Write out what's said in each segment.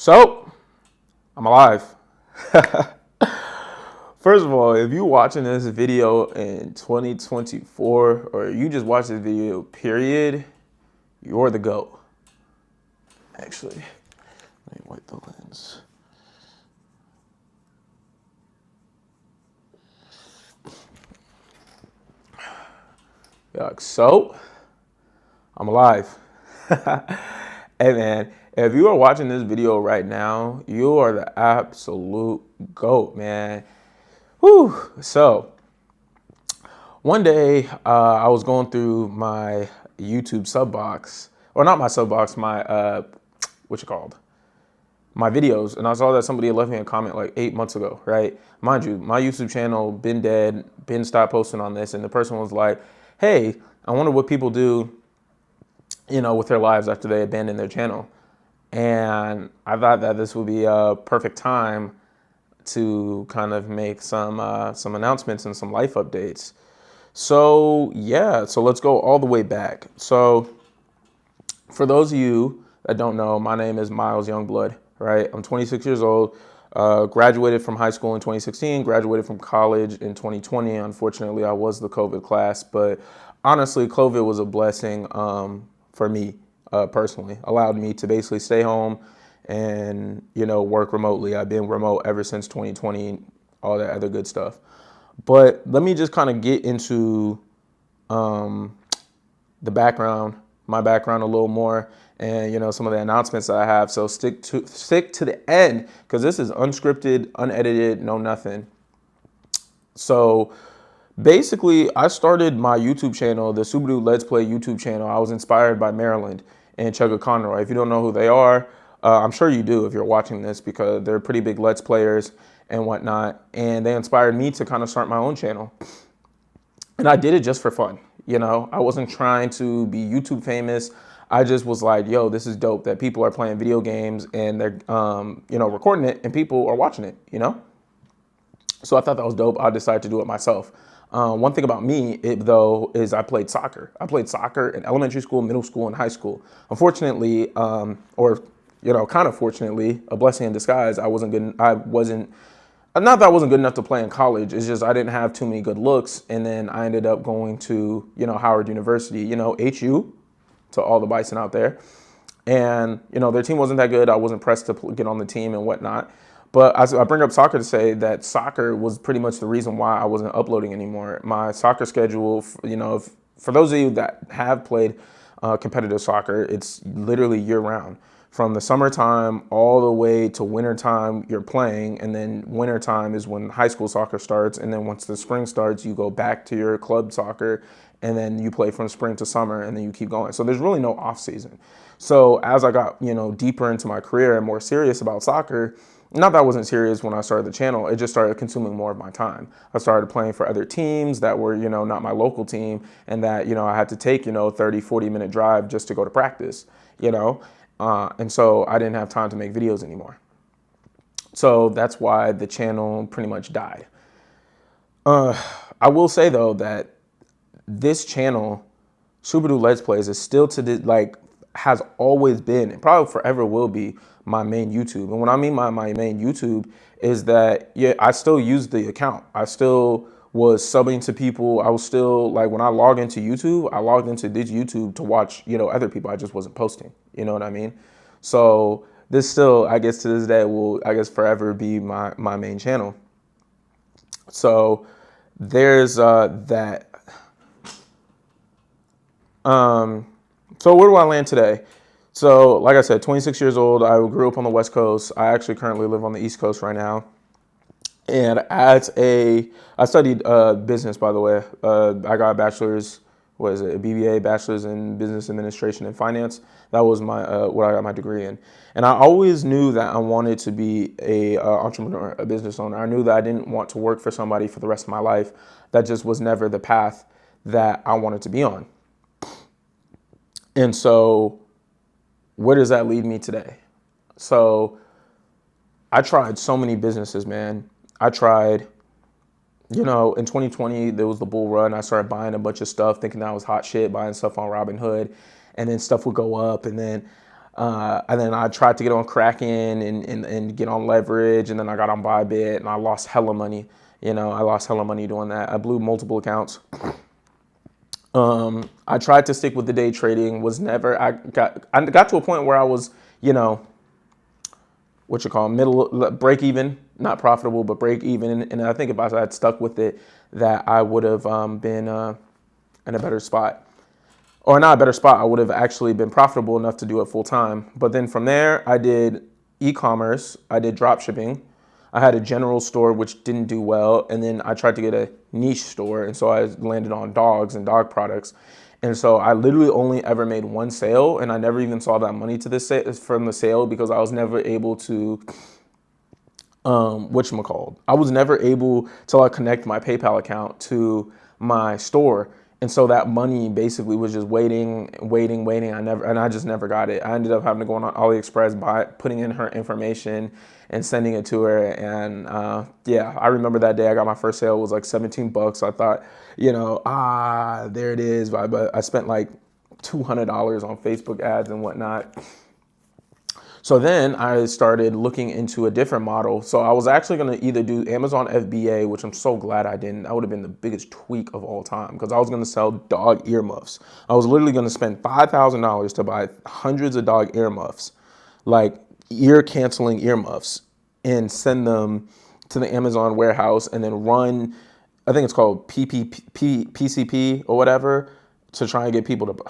So, I'm alive. First of all, if you're watching this video in 2024 or you just watch this video, period, you're the GOAT. Actually, let me wipe the lens. Yuck. So, I'm alive. Hey man, if you are watching this video right now, you are the absolute GOAT, man. Whew. So, one day I was going through my YouTube sub box, or not my sub box, my, what you called? My videos, and I saw that somebody had left me a comment like 8 months ago, right? Mind you, my YouTube channel been dead, been stopped posting on this, and the person was like, hey, I wonder what people do, with their lives after they abandon their channel. And I thought that this would be a perfect time to kind of make some announcements and some life updates. So yeah, so let's go all the way back. So for those of you that don't know, my name is Miles Youngblood, right? I'm 26 years old, graduated from high school in 2016, graduated from college in 2020. Unfortunately, I was the COVID class, but honestly, COVID was a blessing for me personally. Allowed me to basically stay home and, work remotely. I've been remote ever since 2020, all that other good stuff. But let me just kind of get into the background, my background a little more, and some of the announcements that I have. So stick to the end because this is unscripted, unedited, no nothing. So basically, I started my YouTube channel, the Subaru Let's Play YouTube channel. I was inspired by Maryland and Chugga Conroy. If you don't know who they are, I'm sure you do if you're watching this because they're pretty big Let's Players and whatnot. And they inspired me to kind of start my own channel. And I did it just for fun. I wasn't trying to be YouTube famous. I just was like, yo, this is dope that people are playing video games and they're, recording it and people are watching it, So I thought that was dope. I decided to do it myself. One thing about me, though, is I played soccer. I played soccer in elementary school, middle school, and high school. Unfortunately, kind of fortunately, a blessing in disguise, I wasn't good. Not that I wasn't good enough to play in college. It's just I didn't have too many good looks. And then I ended up going to, Howard University, HU, to all the Bison out there. And, their team wasn't that good. I wasn't pressed to get on the team and whatnot. But I bring up soccer to say that soccer was pretty much the reason why I wasn't uploading anymore. My soccer schedule, for those of you that have played competitive soccer, it's literally year round. From the summertime all the way to wintertime, you're playing. And then wintertime is when high school soccer starts. And then once the spring starts, you go back to your club soccer. And then you play from spring to summer. And then you keep going. So there's really no off season. So as I got, deeper into my career and more serious about soccer, not that I wasn't serious when I started the channel, it just started consuming more of my time. I started playing for other teams that were, not my local team, and that, I had to take, 30, 40-minute drive just to go to practice, and so I didn't have time to make videos anymore. So that's why the channel pretty much died. I will say, though, that this channel, Subaru Let's Plays, is still has always been, and probably forever will be, my main YouTube. And what I mean by my main YouTube is that, I still use the account. I still was subbing to people. I was still, when I log into YouTube, I logged into this YouTube to watch, other people. I just wasn't posting. You know what I mean? So this still, I guess to this day, will, forever be my main channel. So there's that. So where do I land today? So like I said, 26 years old. I grew up on the West Coast. I actually currently live on the East Coast right now. And I studied business, by the way. I got a bachelor's, a BBA, bachelor's in business administration and finance. That was my what I got my degree in. And I always knew that I wanted to be a entrepreneur, a business owner. I knew that I didn't want to work for somebody for the rest of my life. That just was never the path that I wanted to be on. And so where does that lead me today? So I tried so many businesses, man. I tried, in 2020, there was the bull run. I started buying a bunch of stuff, thinking that was hot shit, buying stuff on Robinhood, and then stuff would go up. And then And then I tried to get on Kraken and get on Leverage, and then I got on Bybit, and I lost hella money. I lost hella money doing that. I blew multiple accounts. I tried to stick with the day trading, I got to a point where I was, middle break even, not profitable, but break even. And I think if I had stuck with it, that I would have been in a better spot. Or not a better spot, I would have actually been profitable enough to do it full time. But then from there, I did e-commerce, I did drop shipping. I had a general store which didn't do well, and then I tried to get a niche store, and so I landed on dogs and dog products. And so I literally only ever made one sale, and I never even saw that money from the sale because I was never able to I was never able to connect my PayPal account to my store. And so that money basically was just waiting. I just never got it. I ended up having to go on AliExpress, putting in her information and sending it to her. And I remember that day I got my first sale. It was like $17. I thought, there it is. But I spent like $200 on Facebook ads and whatnot. So then I started looking into a different model. So I was actually going to either do Amazon FBA, which I'm so glad I didn't. That would have been the biggest tweak of all time because I was going to sell dog earmuffs. I was literally going to spend $5,000 to buy hundreds of dog earmuffs, like ear canceling earmuffs, and send them to the Amazon warehouse and then run, I think it's called PCP or whatever, to try and get people to,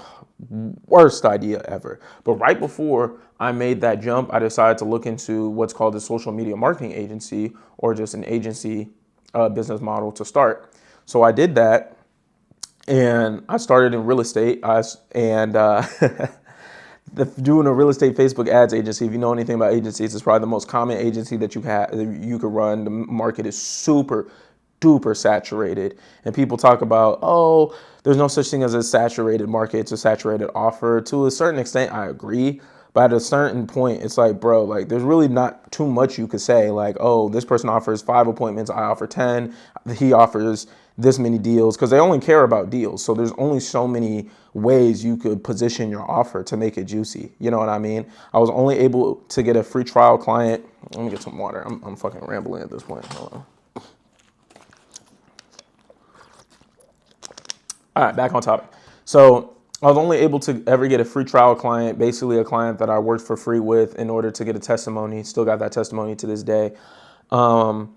worst idea ever. But right before I made that jump, I decided to look into what's called a social media marketing agency, or just an agency business model to start. So I did that, and I started in real estate. Doing a real estate Facebook ads agency, if you know anything about agencies, it's probably the most common agency that you could run. The market is super duper saturated, and people talk about, there's no such thing as a saturated market, it's a saturated offer. To a certain extent, I agree, but at a certain point, it's like, bro, like there's really not too much you could say, like, this person offers 5 appointments, I offer 10, he offers this many deals, because they only care about deals. So there's only so many ways you could position your offer to make it juicy. You know what I mean? I was only able to get a free trial client. Let me get some water. I'm fucking rambling at this point. Hold on. All right, back on topic. So I was only able to ever get a free trial client, basically a client that I worked for free with, in order to get a testimony. Still got that testimony to this day. And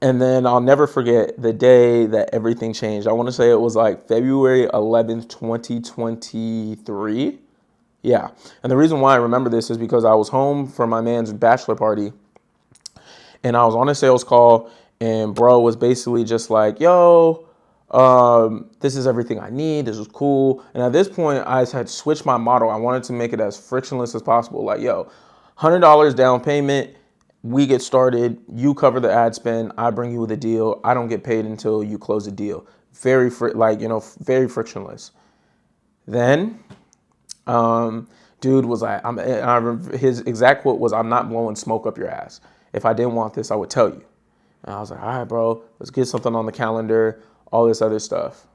then I'll never forget the day that everything changed. I want to say it was like February 11th, 2023. Yeah. And the reason why I remember this is because I was home for my man's bachelor party, and I was on a sales call, and bro was basically just like, yo, this is everything I need. This is cool. And at this point, I had switched my model. I wanted to make it as frictionless as possible. Like, yo, $100 down payment. We get started. You cover the ad spend. I bring you the deal. I don't get paid until you close the deal. Very frictionless. Then, dude was like, his exact quote was, "I'm not blowing smoke up your ass. If I didn't want this, I would tell you." And I was like, all right, bro, let's get something on the calendar. All this other stuff.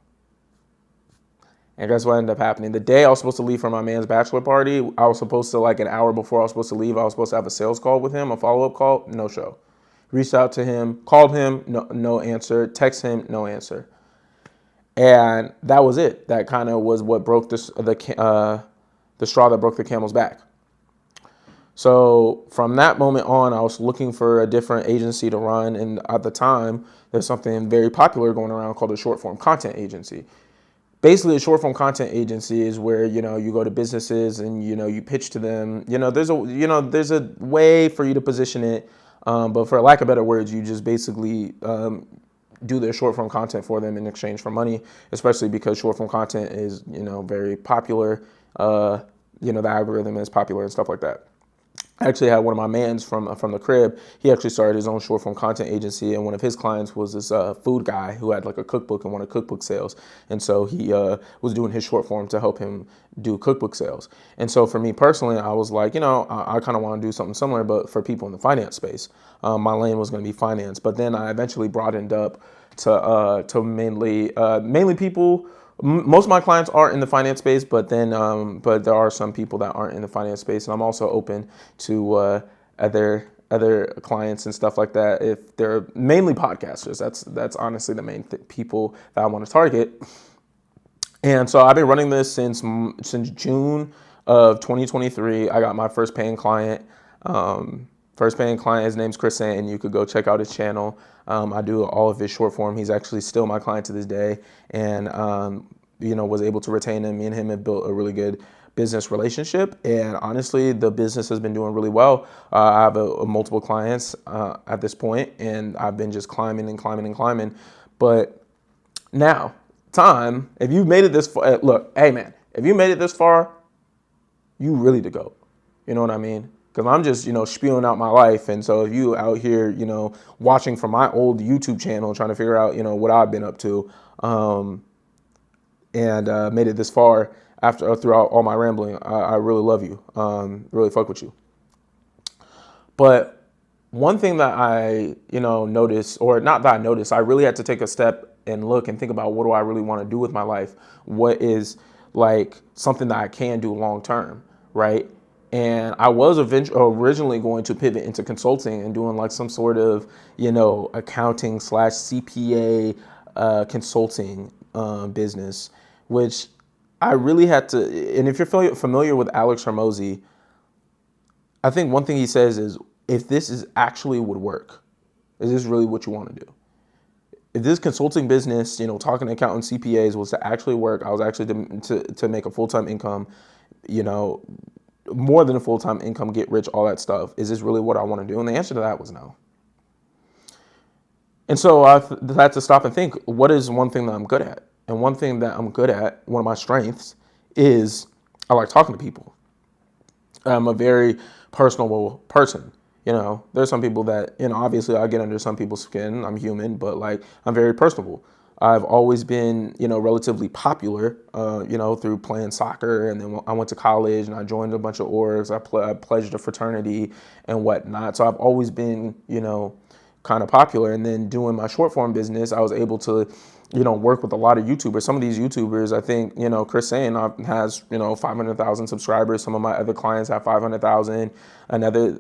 And guess what ended up happening? The day I was supposed to leave for my man's bachelor party, I was supposed to, like an hour before I was supposed to leave, I was supposed to have a sales call with him, a follow-up call, no show. Reached out to him, called him, no answer, text him, no answer. And that was it. That kind of was what broke the straw that broke the camel's back. So from that moment on, I was looking for a different agency to run. And at the time, there's something very popular going around called a short form content agency. Basically, a short form content agency is where, you go to businesses and, you pitch to them. There's a way for you to position it. But for lack of better words, you just basically do their short form content for them in exchange for money, especially because short form content is, very popular. The algorithm is popular and stuff like that. I actually had one of my mans from the crib. He actually started his own short form content agency, and one of his clients was this food guy who had like a cookbook and wanted cookbook sales. And so he was doing his short form to help him do cookbook sales. And so for me personally, I was like, I kind of want to do something similar, but for people in the finance space. My lane was going to be finance, but then I eventually broadened up to mainly people Most of my clients are in the finance space, but there are some people that aren't in the finance space, and I'm also open to other clients and stuff like that. If they're mainly podcasters, that's honestly the main people that I want to target. And so I've been running this since June of 2023. I got my first paying client. His name's Chris and you could go check out his channel. I do all of his short form. He's actually still my client to this day, and was able to retain him. Me and him have built a really good business relationship, and honestly, the business has been doing really well. I have multiple clients at this point, and I've been just climbing and climbing and climbing. But now, if you've made it this far, look, hey man, if you made it this far, you really the GOAT. You know what I mean? Because I'm just, spewing out my life. And so if you out here, watching from my old YouTube channel, trying to figure out, what I've been up to, and made it this far throughout all my rambling, I really love you. Really fuck with you. But one thing that I, noticed, or not that I noticed, I really had to take a step and look and think about, what do I really want to do with my life? What is like something that I can do long term, right? And I was originally going to pivot into consulting and doing like some sort of, accounting / CPA consulting business, which I really had to. And if you're familiar with Alex Hormozi, I think one thing he says is, if this is actually would work, is this really what you want to do? If this consulting business, talking to accountants, CPAs, was to actually work, I was actually to make a full-time income, more than a full-time income, get rich, all that stuff. Is this really what I want to do? And the answer to that was no. And so I had to stop and think, what is one thing that I'm good at? And one thing that I'm good at, one of my strengths, is I like talking to people. I'm a very personable person. There's some people that, obviously I get under some people's skin. I'm human, but like, I'm very personable. I've always been, relatively popular, through playing soccer. And then I went to college and I joined a bunch of orgs. I pledged a fraternity and whatnot. So I've always been, kind of popular. And then doing my short form business, I was able to, work with a lot of YouTubers. Some of these YouTubers, I think, Chris Sain has, 500,000 subscribers. Some of my other clients have 500,000. Another,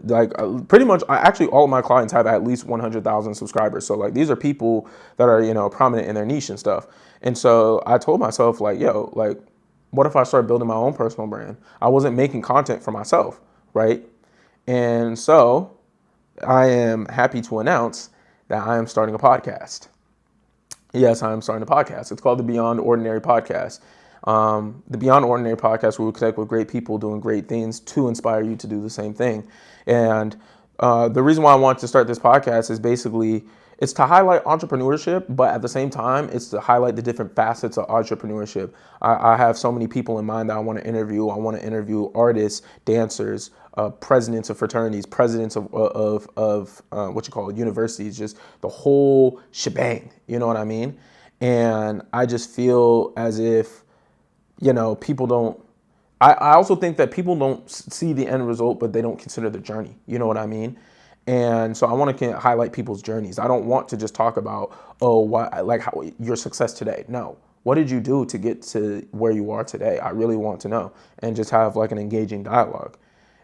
pretty much, actually all of my clients have at least 100,000 subscribers. So like, these are people that are, prominent in their niche and stuff. And so I told myself like, what if I start building my own personal brand? I wasn't making content for myself, right? And so I am happy to announce that I am starting a podcast. Yes, I am starting a podcast. It's called the Beyond Ordinary Podcast. The Beyond Ordinary Podcast, where we connect with great people doing great things to inspire you to do the same thing. And the reason why I want to start this podcast is basically, it's to highlight entrepreneurship, but at the same time, it's to highlight the different facets of entrepreneurship. I have so many people in mind that I want to interview. I want to interview artists, dancers, presidents of fraternities, presidents of universities, just the whole shebang. You know what I mean? And I just feel as if, people don't. I also think that people don't see the end result, but they don't consider the journey. You know what I mean? And so I want to highlight people's journeys. I don't want to just talk about, how your success today. No. What did you do to get to where you are today? I really want to know, and just have like an engaging dialogue.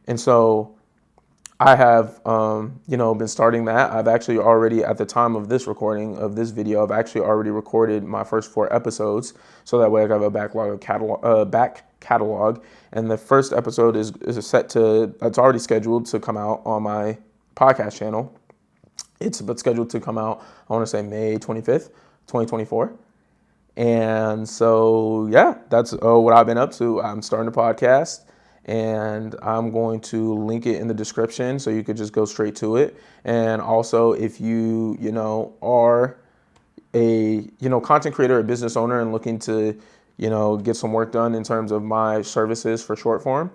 And so I have, been starting that. I've actually already, at the time of this recording of this video, I've actually already recorded my first 4 episodes. So that way I have a backlog of back catalog. And the first episode is it's already scheduled to come out on my podcast channel. It's scheduled to come out, I want to say May 25th, 2024. And so, yeah, that's what I've been up to. I'm starting a podcast, and I'm going to link it in the description so you could just go straight to it. And also, if you, are a, content creator, a business owner, and looking to, get some work done in terms of my services for short form,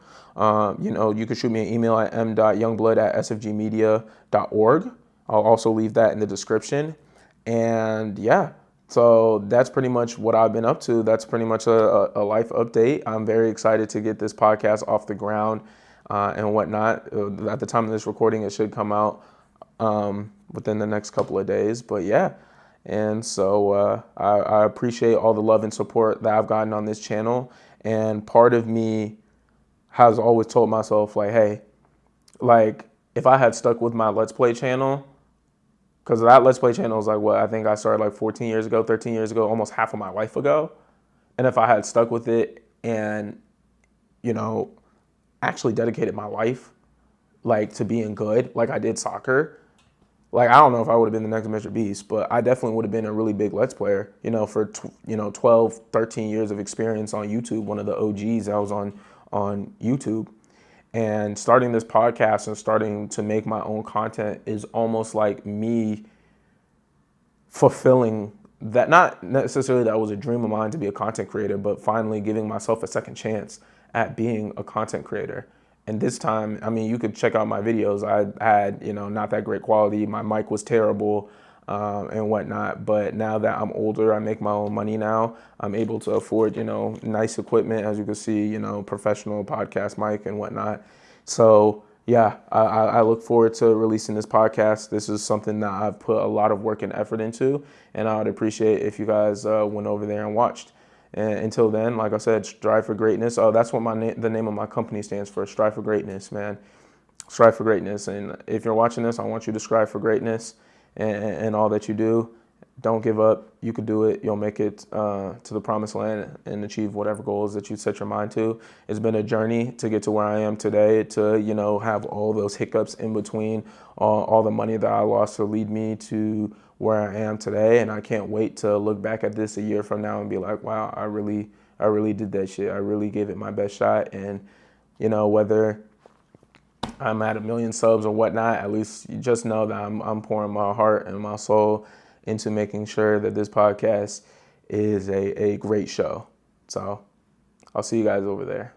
you could shoot me an email at m.youngblood@sfgmedia.org. I'll also leave that in the description. And yeah, so that's pretty much what I've been up to. That's pretty much a life update. I'm very excited to get this podcast off the ground and whatnot. At the time of this recording, it should come out within the next couple of days. But yeah, And so I appreciate all the love and support that I've gotten on this channel. And part of me has always told myself, like, hey, like, if I had stuck with my Let's Play channel, because that Let's Play channel is like, what, I think I started like 14 years ago, 13 years ago, almost half of my life ago. And if I had stuck with it and, you know, actually dedicated my life, like, to being good, like I did soccer, like, I don't know if I would have been the next Mr. Beast, but I definitely would have been a really big Let's Player, you know, for, 12, 13 years of experience on YouTube, one of the OGs that was on YouTube. And starting this podcast and starting to make my own content is almost like me fulfilling that, not necessarily that was a dream of mine to be a content creator, but finally giving myself a second chance at being a content creator. And this time, I mean, you could check out my videos. I had, not that great quality. My mic was terrible and whatnot. But now that I'm older, I make my own money now. I'm able to afford, nice equipment, as you can see, professional podcast mic and whatnot. So yeah, I look forward to releasing this podcast. This is something that I've put a lot of work and effort into, and I would appreciate if you guys went over there and watched. And until then, like I said, strive for greatness. Oh, that's what the name of my company stands for. Strive for greatness, man. Strive for greatness. And if you're watching this, I want you to strive for greatness and all that you do. Don't give up. You could do it. You'll make it to the promised land and achieve whatever goals that you set your mind to. It's been a journey to get to where I am today, to, have all those hiccups in between, all the money that I lost to lead me to where I am today. And I can't wait to look back at this a year from now and be like, wow, I really did that shit. I really gave it my best shot. And, whether I'm at 1 million subs or whatnot, at least you just know that I'm pouring my heart and my soul into making sure that this podcast is a great show. So I'll see you guys over there.